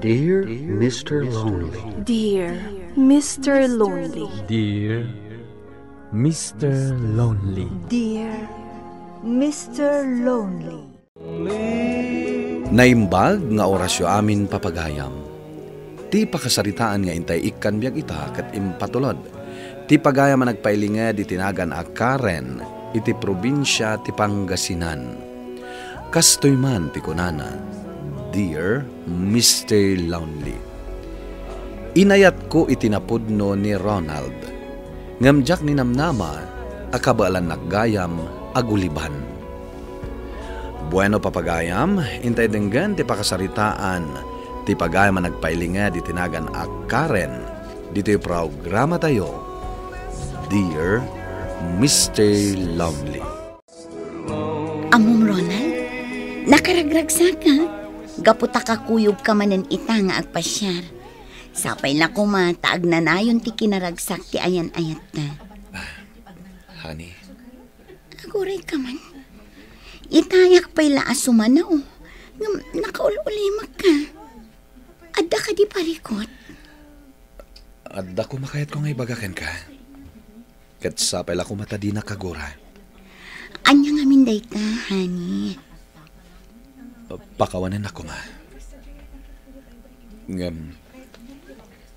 Dear Mr. Lonely. Dear Mr. Lonely. Dear Mr. Lonely. Dear Mr. Lonely. Naimbag nga orasyo amin papagayam. Ti pakasaritaan nga intay ikan biyag ita kat impatulod. Ti pagayam ang nagpailinga di tinagan a Karen iti probinsya ti Pangasinan. Kastoy man ti kunana, Dear Mr. Lonely. Inayat ko itinapudno ni Ronald. Ngamjak ni namnama, akabalan naggayam aguliban. Bueno papagayam, intay denggan ti pakasaritaan, ti pagayam ang nagpailinga di tinagan a Karen, dito yung programa tayo, Dear Mr. Lonely. Amom Ronald, nakaragragsa ka. Gaputa ka kuyog ka manen ita nga agpasyar. Sapay na kumataag na nayon ti kinaragsak ti ayan-ayat na. Honey. Aguray ka man. Itayak pa'y laasuman na o. Nakaululimag ka. Adda ka di parikot. Adda ko makayat ko nga ibagakan ka. Kat sapay la kumata di nakagura. Anya nga minday ta, honey. Pakawanan ako ma.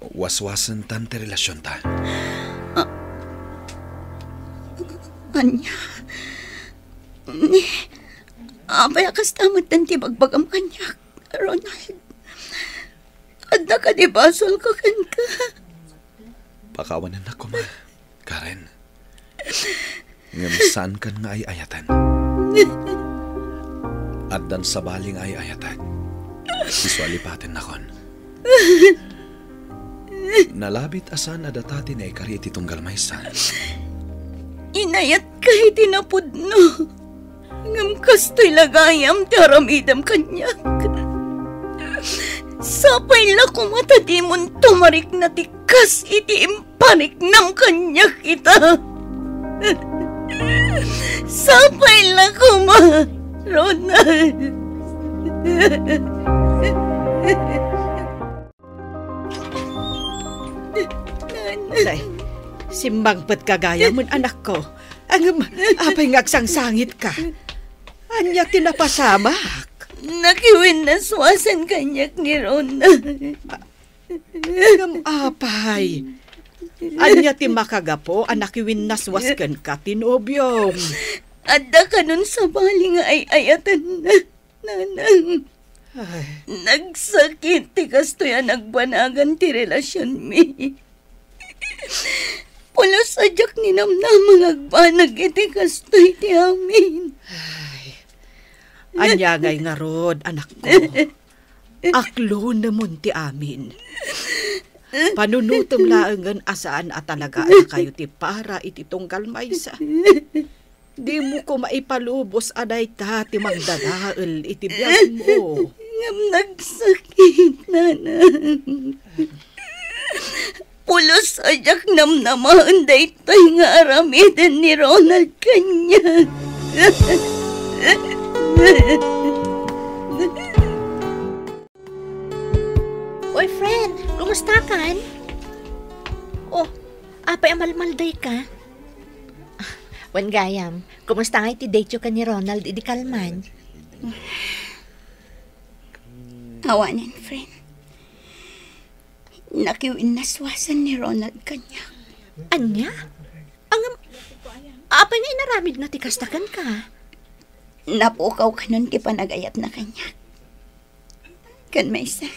Waswasan tante relasyon ta. Anya. Abay akas tamad tanti bagbagam kanya, Ronald. Adda ka di basol ko kan ka. Pakawanan ako ma, Karen. Saan kan nga ay ayatan? At dan sa baling ay ayatan. Isualipatin na kon. Nalabit asan adatatin ay kariti tunggal maysan. Inayat kay tinapod no. Ngam kastoy lagayam taramidam kanyak. Sapay la kumata di mon tumarik na tikas iti impanik nam kanyak ita. Sapay la kuma, Ronald. Nay, simbang pat kagaya mon anak ko. Ang apay ngagsangsangit ka. Anyak tinapasamak. Nakiwin na swasan kanyak ni Ronald. Ang apay. Anya ti makagapo, anakiwin naswaskan ka tinobyom. Adda ka nun sa bali nga ay ayatan na, nanang. Ay, Nagsakit ti kastoy nagbanagan ti relasyon mi. Pulos adyak ni namnamang agbanag iti kastoy ti amin. anya ngay nga rod, anak ko. Aklo namon ti amin. Panunutom laangan asaan at talaga na kayo ti para iti tunggal maysa. Di mo ko maipalubos aday ta ti magdadaal iti biyag mo. Ngam nagsakit, nanang. Pulos ajak namnamaan daytoy nga aramiden ni Ronald kanya. Oy, friend, kumusta kan? Oh, apay amalmalday ka? Wan gayam, kumusta nga iti date ka ni Ronald idi kalman? Awanan, friend. Nakiwin naswasan ni Ronald kanya. Anya? Apay nga inaramid na tikastakan ka? Napukaw ka nun ti panagayat na kanya. Kan may isa.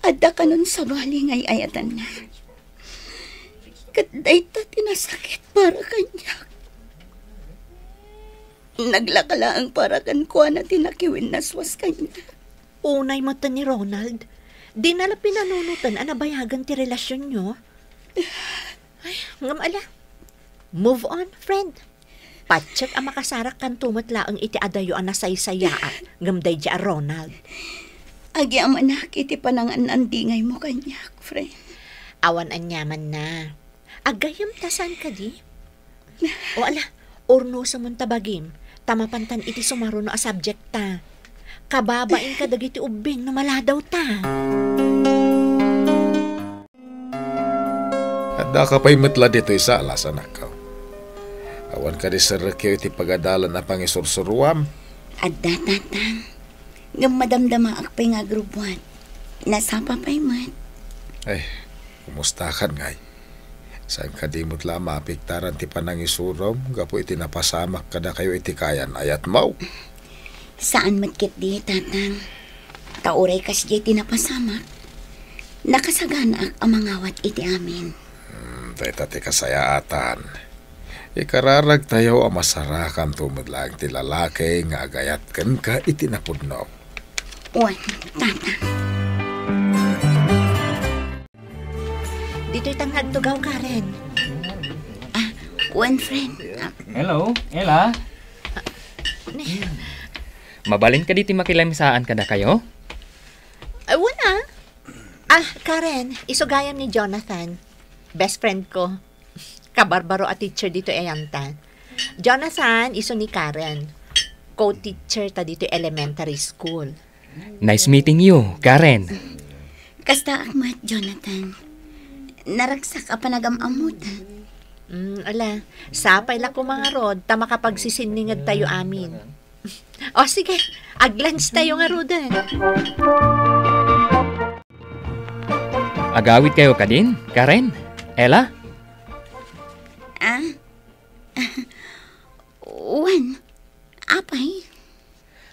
Adda ka nun sa bali ngay ayatan na. Kat dayta tinasakit para kanya. Naglakalaang para kan kuha na tinakiwin naswas kanya. Unay mata ni Ronald. Di nala pinanunutan anabayagan ti relasyon nyo. Ay, ngam ala. Move on, friend. Patsak ang makasarak kan tumatlaang iti adayo ang nasaysayaan. Ngamday di a Ronald. Agi amanak iti panangan andingay mo kanya, friend. Awan anyaman na. Agayam tasan ka di? O ala, orno sa muntabagim. Tamapantan iti sumaro no a subject ta. Kababain ka dagiti ubing na maladaw ta. Adda ka pa'y matla dito isa alas anak ka. Awan ka di sa rekyo iti pagadalan na pangisursuruam. Adda tatang. Ngam madamdama akpay nga grubuan. Nasapa pa'y mat. Ay, kumusta kan ngay? Saan ka di mo't mapiktaran ti panangisurom, gapo iti napasamak kada kayo iti kayan ayat mau. Saan matkit di, tatang? Tauray kas di tinapasamak. Nakasagana ang mangawat iti amin. Dahil ti kasayaatan. Ikararag tayo ang masarakan tumudlang ti lalaki nga agayat kan ka iti napudno. Wan, tatang. Dito'y tanghag tugaw, Karen. One friend. Hello, Ella. Mabalin ka diti makilamisaan kada kayo? Ay, wala. Karen, isugayam ni Jonathan. Best friend ko. Kabarbaro at teacher dito ayantan. Jonathan, iso ni Karen. Co-teacher ta dito elementary school. Nice meeting you, Karen. Kasta akmat, Jonathan. Naragsak ka pa nagamamuta. Ala, sapay la ko mga rod, ta makapagsisiningad tayo amin. O sige, ag-lunch tayo nga rodan. Agawid kayo ka din, Karen? Ella? Wan, apay?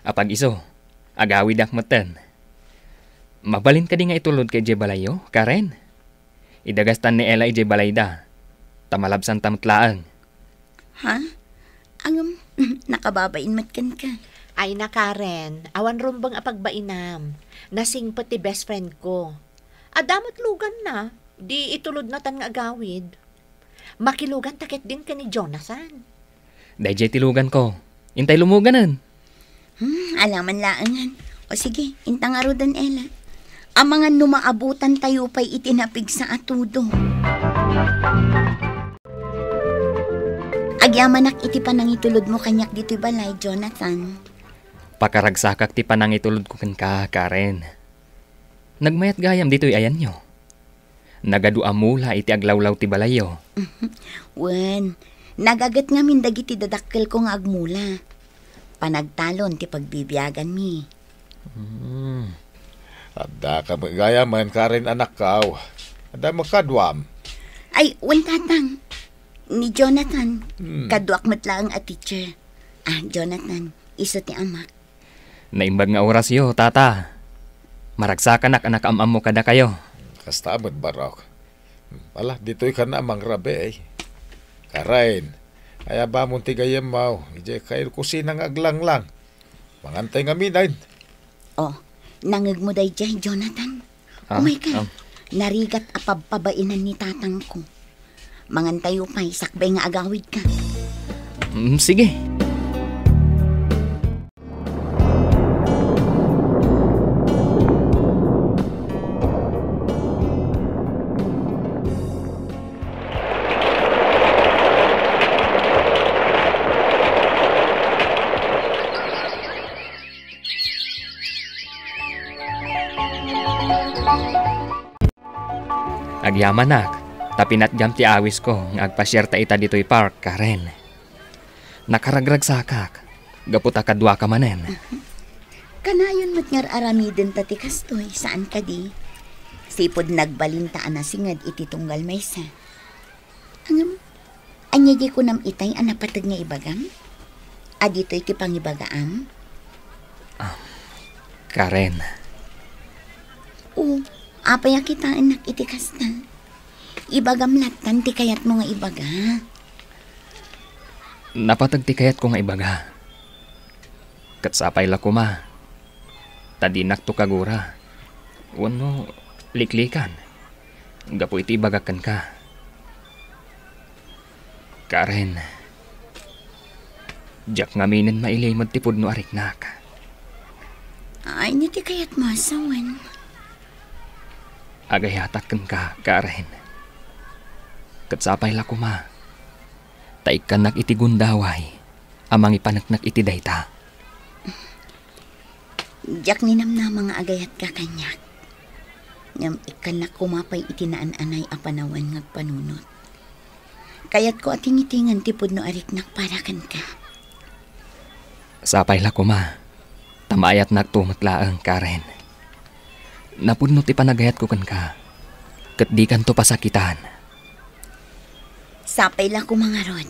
Apag iso, agawid akmatan. Mabalin ka din nga itulod kay Jebalayo, Karen? Idagastan ni Ella ije balayda. Tamalabsan tamtlaang. Ha? Angam, nakababain matkan ka. Ay na Karen, awan rumbang apagbainam. Nasingpot ti best friend ko. Adamot lugan na, di itulod na tan nga agawid. Makilugan takit din ka ni Jonathan. Dahil tilugan ko. Intay lumuganan. Alaman laangan. O sige, intang arudan Ella. Ang mga numaabutan tayo pa'y itinapig sa atudo. Agyamanak iti panangitulod mo kanyak dito'y balay, Jonathan. Pakaragsakak ti panangitulod ko kan ka, Karen. Nagmayat gayam dito'y ayan nyo. Nagadua mula iti aglawlaw ti balayo. Wen, nagagat nga min dagiti dadakkel ko nga agmula. Panagtalon ti pagbibiyagan mi. Adda ka magayaman ka rin anak kaw. Adda makadwam. Ay, wen tatang. Ni Jonathan, kaduak matlaang at teacher. Jonathan, iso ti amak. Naimbag nga oras yo, tata. Maragsakan anak amam mo kada kayo. Kastamad barok. Wala, dito'y ka na amang rabe eh. Karain, kaya ba mong tigayam mau? Ije kayo kusinang aglang lang. Mangantay nga minayin. Oh, nangag mo day jay, Jonathan. Oh my God, narigat apababainan ni tatang ko. Mangantay upay, sakbay nga agawid ka. Sige. Agyamanak, tapinat jam ti awis ko nga agpasyerta ita dito'y park, Karen. Nakaragrag sakak, gaputa kadwa ka manen. Kanayon mat ngar aramiden tati kastoy, saan ka di? Sipod nagbalintaan na singad iti tunggal maysa. Angam, anya di ko nam itay anapatag nga ibagam? Adito'y ti pangibagaam? Karen. Apaya kita anak iti kasta. Ibagam latan ti kayat mo nga ibaga. Napatag ti kayat ko nga ibaga. Katsapay la ko ma. Tadinak to kagura. Wano liklikan. Gapo iti ibagakan ka. Karen. Jak ngaminin mailimod ti pudno ariknak. Ay, niti kayat masawan. Agayatak ka, Karen. Katsapay la ko ma. Taikan iti gundaway. Amang ipanaknak iti dayta. Jak ninam na mga agayat ka kanyak. Ngam ikan na kumapay itinaan-anay apanawan ngagpanunot. Kayat ko ating-itingan tipod no ariknak para kan ka. Sapay la ko ma. Tamayat nagtumatlaang Karen. Napudno ti panagayat ko kan ka. Kat di kan to pasakitan. Sapay la ko mga rod.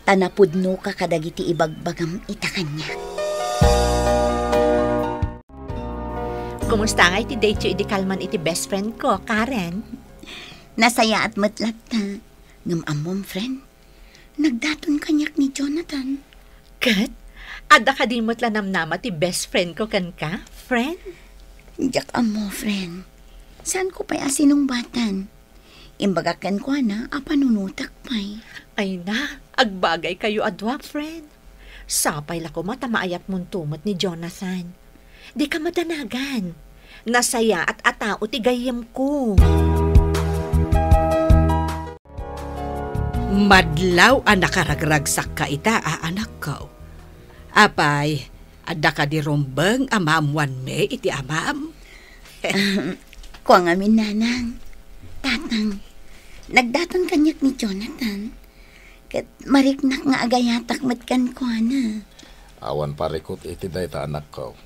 Tanapudno ka kadagiti ibagbagam itakanya. Kumusta nga iti date iti kalman iti best friend ko, Karen? Nasaya at matlat ta. Ngam amom, friend. Nagdaton kanyak ni Jonathan. Kat? Ada ka din mo't lanamnama ti best friend ko kan ka, friend? Jak amo, friend. Saan ko pa'y asinungbatan? Imbagakan ko na, apanunutak pa'y. Ay na, agbagay kayo adwa, friend. Sapay la ko matamaayat mong tumot ni Jonathan. Di ka madanagan. Nasaya at atao ti gayam ko. Madlaw ang nakaragragsak ka ita, anak ko. Apay, ada ka di rumbeng amamuan me iti amam. Kuang amin nanang. Tatang, nagdaton kanyak ni Jonathan. Kat mariknak nga agayatak matkan ko na. Awan parikot iti dayta anak ko.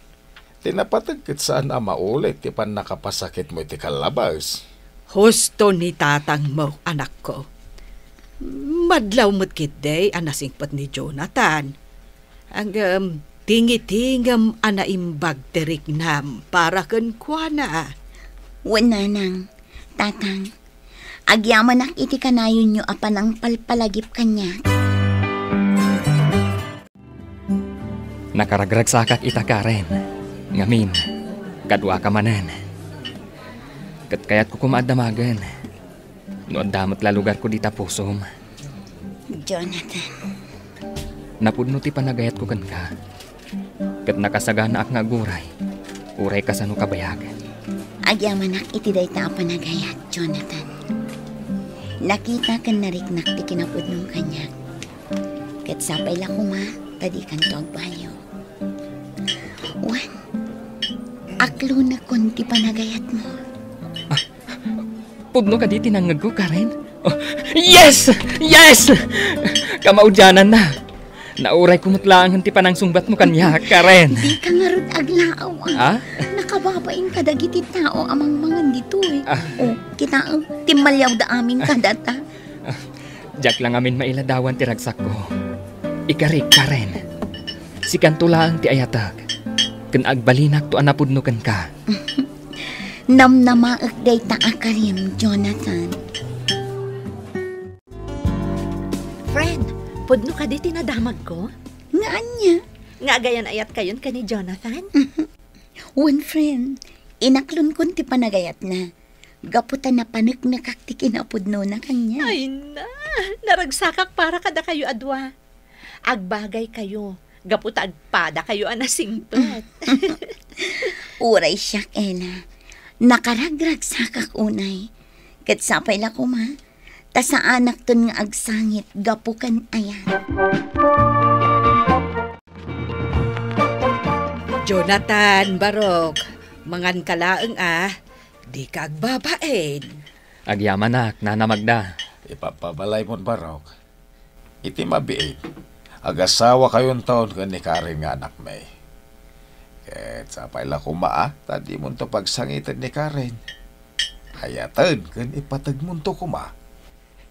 Tinapatagkit saan na maulit ti pan nakapasakit mo iti kalabas. Husto ni tatang mo, anak ko. Madlaw mo't kitday anasingpat ni Jonathan. Ang tingi-tingam anaimbag terik nam para kan kwa na. Wala nang, tatang. Agyaman ak iti kanayon nyo apan ang palpalagip kanya. Nakaragragsakak ita Karen. Ngamin, kadwa ka manan. Kat kayat ko kumaadamagan. Noon damot la lugar ko dita pusom. Jonathan. Napudno ti panagayat ko kan ka. Kat nakasagana ak nga guray. Uray ka sa no kabayag. Agyaman ak iti dayta panagayat, Jonathan. Nakita kan nariknak ti kinapudnong kanya. Kat sapay la kuma, tadi kan to agbayo. Wan, aklo na kon ti panagayat mo. Pudno ka di tinangag ko, Karen. Oh, yes! Yes! Kamaudyanan na. Nauray kumutlaang ti panang sungbat mo kanya, Karen. Di ka nga ron aglaaw. Ah? Nakababain ka dagiti tao amang mangan dito eh. O, kita timalyaw da amin kadata. Diyak lang amin mailadawan ti ragsak ko. Ikarik, Karen. Si kantulaang ti ayatag. Kan agbalinak to anapudno kan ka. Namnamaak day ta akarim, Jonathan. Friend, pudno ka di tinadamag ko? Ngaan niya? Nga gayan ayat kayon ka ni Jonathan? One friend, inaklon kon ti panagayat na. Gaputan na panik na kakti kinapudno na kanya. Ay na, naragsakak para kada kayo adwa. Agbagay kayo. Gaputa agpada kayo anasingtot. Uray siyak, Ella. Nakaragrag sakak unay. Kat sapay la ko ma. Ta sa anak ton nga agsangit, gapukan ayan. Jonathan, Barok, mangan kalaeng di ka agbabain. Agyaman nak, nanamagda. Ipapabalay mo Barok. Iti mabiit. Agasawa kayon taon ka ni Karen nga anak may. Ket sapay la kuma tadi mo to pagsangitan ni Karen. Hayatan kan ipatag mo to kuma.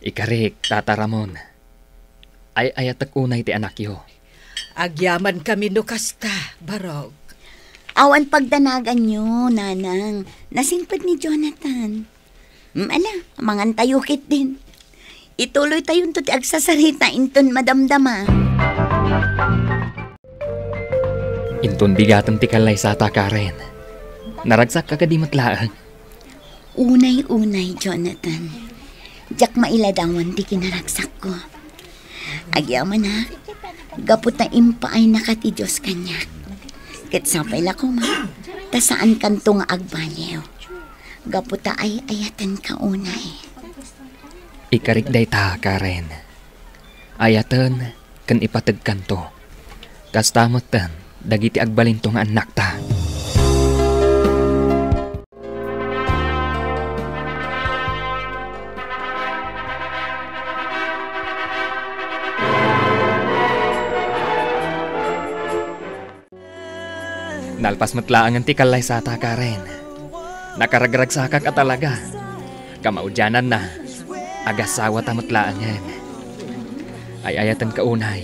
Ikarik, Tata Ramon. Ay ayatak unay ti anak yo. Agyaman kami no kasta, Barok. Awan pagdanagan nyo, nanang. Nasingpad ni Jonathan. Ala, mangan tayo kit din. Ituloy tayo ti agsasarita inton madamdama. Inton bigatan ti kalay sa ta, Karen. Naragsak ka kadimatlaang. Unay-unay, Jonathan. Jak mailadawan di kinaragsak ko. Agyaman na, gaputa impa ay nakati Diyos kanya. Ket sapay la ko ma, tasaan kanto nga agbaliw. Gaputa ay ayatan ka unay. Ikarik day ta, Karen. Ayatan kan ipatag kanto. Kastamot tan, dagiti agbalinto nga anak ta. Nalpas matlaangan ti kalay sa ata Karen. Nakaragrag sa ka talaga. Kamaudyanan na. Agasawa ta matlaangan. Ay ayatan kaunay.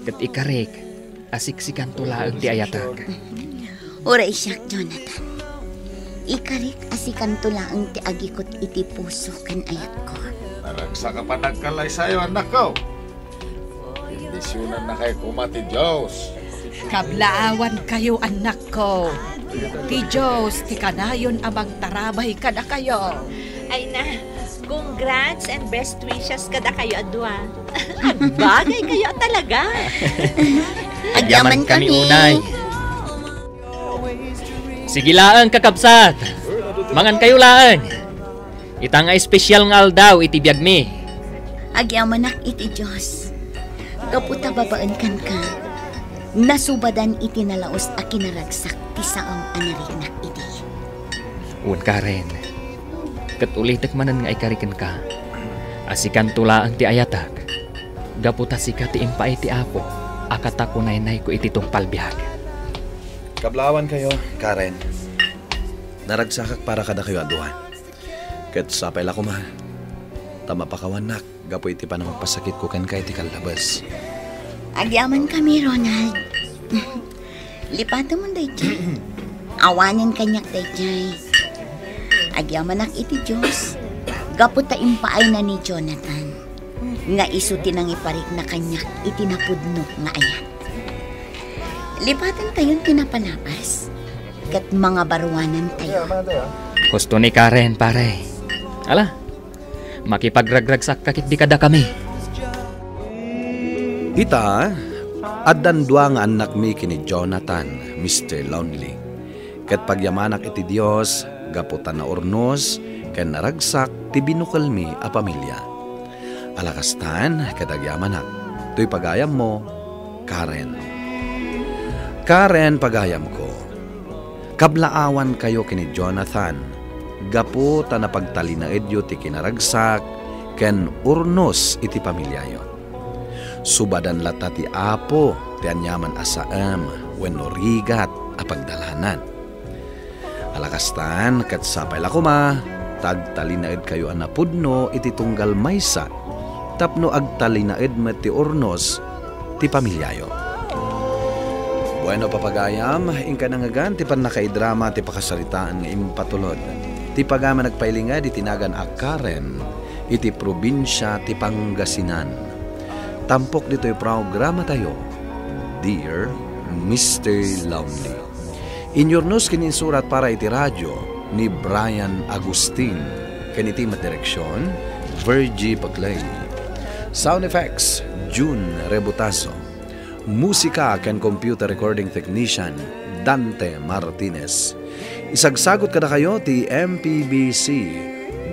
Kat ikarik. Asiksikan tulaag ti ayatag. Oray siya, Jonathan. Ikarik asikan tulaang ti agikot iti puso kan ayat ko. Naragsa ka pa nagkalay sa'yo, anak ko. Bendisyonan na kayo kumati, Diyos. Kablaawan kayo, anak ko. Ti Diyos, ti kanayon amang tarabay kada kayo. Ay na, congrats and best wishes kada kayo adwa. Bagay kayo talaga. Agyaman kami unay. Sige laang kakabsat. Mangan kayo laang. Itang espesyal nga aldaw iti biyag mi. Agyamanak iti Diyos. Kaputa babaan kan ka. Nasubadan iti nalaos a kinaragsak ti saang anariknak iti. Un Karen. Kat ulitek manan nga ikariken ka. Asikan tulaang ti ayatag. Gaputa sika ti impay ti apo. Akatakunay-nay ko iti tungpal biyag. Kablawan kayo, Karen. Naragsakak para kada kayo aduhan. Kat sapay la ko ma. Tama pa kawanak. Gapo iti pa na magpasakit ko kan kay ti kalabas. Agyaman kami, Ronald. Lipata mo dayjay. Awanin kanyak dayjay. Agyamanak iti Diyos. Gaputa impaay na ni Jonathan. Nga isuti nang iparik na kanyak iti napudno nga ayat. Lipatan tayon tinapalapas. Kat mga baruanan tayo. Gusto ni Karen, pare. Ala, makipagragrag sa kakit di kada kami. Ita, addan dua nga anak mi kini Jonathan, Mr. Lonely. Kat pagyamanak iti Dios, gaputan na ornos, ken naragsak ti binukal mi a pamilya. Alakastan, kadagyamanak. To'y pagayam mo, Karen. Karen, pagayam ko. Kablaawan kayo kini Jonathan. Gapo ta na pagtalinaid yo ti kinaragsak, ken urnos iti pamilyayo. Subadan lata ti apo, ti anyaman asaam, wenno rigat a pagdalanan. Alakastan, kat sapay lakuma, tagtalinaid kayo anapudno iti tunggal maysa, tapno agtalinaid met ti urnos ti pamilyayo. Bueno papagayam, ingka nangagan ti pan nakaidrama ti pakasaritaan nga impatulod. Ti pagama nagpailinga di tinagan a Karen, iti probinsya ti Pangasinan. Tampok dito'y programa tayo, Dear Mr. Lonely. Inyornos kininsurat para iti radyo ni Brian Agustin. Kaniti madireksyon, Virgie Paclay. Sound effects, June Rebutaso. Musika ken computer recording technician, Dante Martinez. Isagsagot kada kayo ti MPBC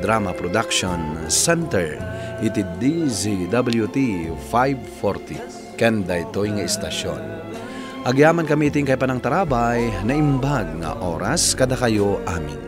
Drama Production Center iti DZWT 540 ken daytoy nga istasyon. Agyaman kami iting kay panang tarabay na imbag nga oras kada kayo amin.